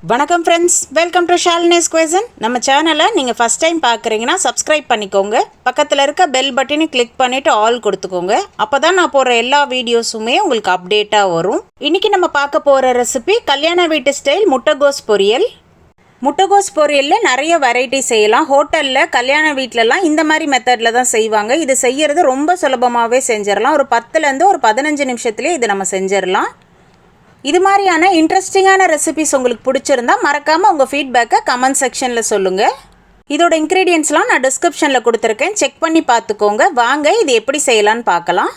வணக்கம் friends, welcome to Shalini's குயிசன். நம்ம சேனலை நீங்கள் ஃபஸ்ட் டைம் பார்க்குறீங்கன்னா சப்ஸ்கிரைப் பண்ணிக்கோங்க. பக்கத்தில் இருக்க பெல் பட்டனை கிளிக் பண்ணிவிட்டு ஆல் கொடுத்துக்கோங்க. அப்போ தான் நான் போடுற எல்லா வீடியோஸுமே உங்களுக்கு அப்டேட்டாக வரும். இன்றைக்கி நம்ம பார்க்க போகிற ரெசிபி கல்யாண வீட்டு ஸ்டைல் முட்டைகோஸ் பொரியல். முட்டைகோஸ் பொரியலில் நிறைய வெரைட்டி செய்யலாம். ஹோட்டலில் கல்யாண வீட்டிலலாம் இந்த மாதிரி மெத்தடில் தான் செய்வாங்க. இது செய்கிறது ரொம்ப சுலபமாகவே செஞ்சிடலாம். ஒரு 10லேருந்து ஒரு 15 நிமிஷத்துலேயே இது நம்ம செஞ்சிடலாம். இது மாதிரியான இன்ட்ரெஸ்டிங்கான ரெசிபிஸ் உங்களுக்கு பிடிச்சிருந்தா மறக்காமல் உங்கள் ஃபீட்பேக்கை கமெண்ட் செக்ஷனில் சொல்லுங்கள். இதோட இன்க்ரீடியன்ட்ஸ்லாம் நான் டிஸ்கிரிப்ஷனில் கொடுத்துருக்கேன், செக் பண்ணி பார்த்துக்கோங்க. வாங்க இது எப்படி செய்யலான்னு பார்க்கலாம்.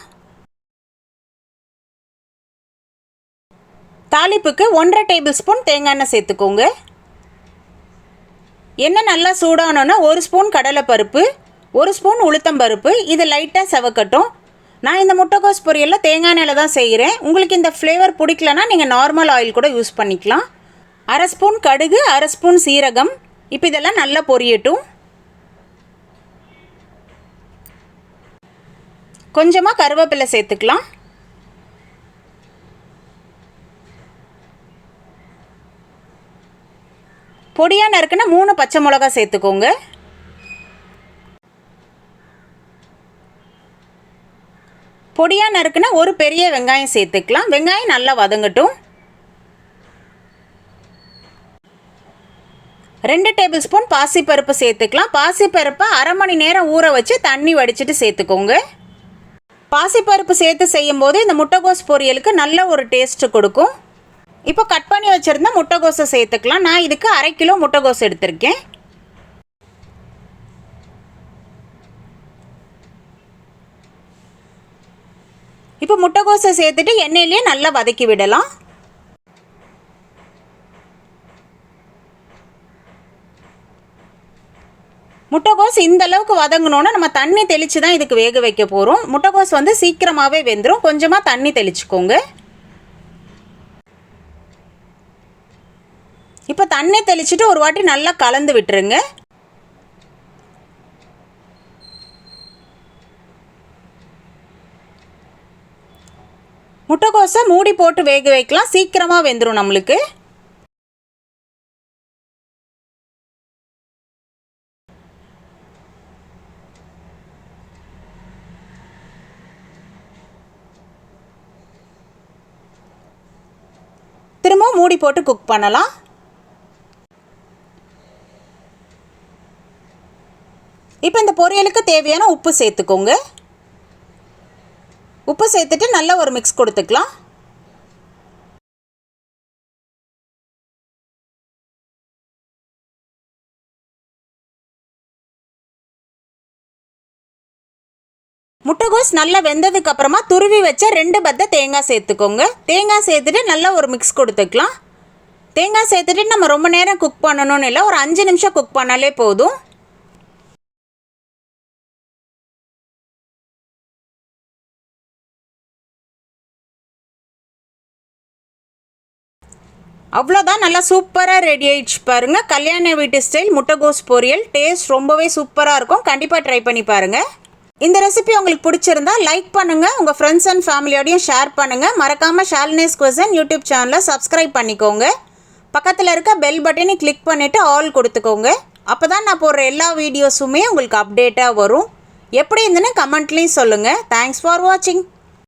தாளிப்புக்கு 1.5 டேபிள் ஸ்பூன் தேங்காய் எண்ணெய் சேர்த்துக்கோங்க. எண்ணெய் நல்லா சூடானோன்னா 1 ஸ்பூன் கடலைப்பருப்பு, 1 ஸ்பூன் உளுத்தம்பருப்பு, இது லைட்டாக செவக்கட்டும். நான் இந்த முட்டைகோஸ் பொரியலில் தேங்காய் எண்ணெயில் தான் செய்கிறேன். உங்களுக்கு இந்த ஃப்ளேவர் பிடிக்கலன்னா நீங்கள் நார்மல் ஆயில் கூட யூஸ் பண்ணிக்கலாம். 1/2 ஸ்பூன் கடுகு, 1/2 ஸ்பூன் சீரகம். இப்போ இதெல்லாம் நல்லா பொரியட்டும். கொஞ்சமாக கருவேப்பிலை சேர்த்துக்கலாம். பொடியாக நறுக்குன்னா 3 பச்சை மிளகா சேர்த்துக்கோங்க. பொடியாக நறுக்குன்னா ஒரு பெரிய வெங்காயம் சேர்த்துக்கலாம். வெங்காயம் நல்லா வதங்கட்டும். 2 டேபிள் ஸ்பூன் பாசிப்பருப்பு சேர்த்துக்கலாம். பாசிப்பருப்பை 1/2 மணி நேரம் ஊற வச்சு தண்ணி வடிச்சிட்டு சேர்த்துக்கோங்க. பாசிப்பருப்பு சேர்த்து செய்யும்போது இந்த முட்டைகோஸ் பொரியலுக்கு நல்ல ஒரு டேஸ்ட்டு கொடுக்கும். இப்போ கட் பண்ணி வச்சுருந்தா முட்டைகோஸை சேர்த்துக்கலாம். நான் இதுக்கு 1/2 கிலோ முட்டைகோஸ் எடுத்திருக்கேன். இப்போ முட்டைகோஸை சேர்த்துட்டு எண்ணெயிலேயே நல்லா வதக்கி விடலாம். முட்டைகோஸ் இந்த அளவுக்கு வதங்கணுன்னா நம்ம தண்ணி தெளித்து தான் இதுக்கு வேக வைக்க போகிறோம். முட்டைகோஸ் சீக்கிரமாகவே வெந்துடும். கொஞ்சமாக தண்ணி தெளிச்சுக்கோங்க. இப்போ தண்ணி தெளிச்சுட்டு ஒரு வாட்டி நல்லா கலந்து விட்டுருங்க. முட்டைகோஸை மூடி போட்டு வேக வைக்கலாம். சீக்கிரமாக வெந்துடும் நம்மளுக்கு. திரும்ப மூடி போட்டு குக் பண்ணலாம். இப்போ இந்த பொரியலுக்கு தேவையான உப்பு சேர்த்துக்கோங்க. உப்பு சேர்த்துட்டு நல்லா ஒரு மிக்ஸ் கொடுத்துக்கலாம். முட்டைகோஸ் நல்லா வெந்ததுக்கு அப்புறமா துருவி வச்ச 2 பத்த தேங்காய் சேர்த்துக்கோங்க. தேங்காய் சேர்த்துட்டு நல்லா ஒரு மிக்ஸ் கொடுத்துக்கலாம். தேங்காய் சேர்த்துட்டு நம்ம ரொம்ப நேரம் குக் பண்ணணும்னு இல்லை, ஒரு 5 நிமிஷம் குக் பண்ணாலே போதும். அவ்வளோதான், நல்லா சூப்பராக ரெடி ஆகிடுச்சு பாருங்கள். கல்யாண வீட்டு ஸ்டைல் முட்டைகோஸ் பொரியல். டேஸ்ட் ரொம்பவே சூப்பராக இருக்கும். கண்டிப்பாக ட்ரை பண்ணி பாருங்கள். இந்த ரெசிபி உங்களுக்கு பிடிச்சிருந்தா லைக் பண்ணுங்கள், உங்கள் ஃப்ரெண்ட்ஸ் அண்ட் ஃபேமிலியோடையும் ஷேர் பண்ணுங்கள். மறக்காமல் ஷாலினிஸ் குயிசன் யூடியூப் சேனலை சப்ஸ்கிரைப் பண்ணிக்கோங்க. பக்கத்தில் இருக்க பெல் பட்டனை கிளிக் பண்ணிவிட்டு ஆல் கொடுத்துக்கோங்க. அப்போ தான் நான் போடுற எல்லா வீடியோஸுமே உங்களுக்கு அப்டேட்டாக வரும். எப்படி இருந்துன்னு கமெண்ட்லேயும் சொல்லுங்கள். தேங்க்ஸ் ஃபார் வாட்சிங்.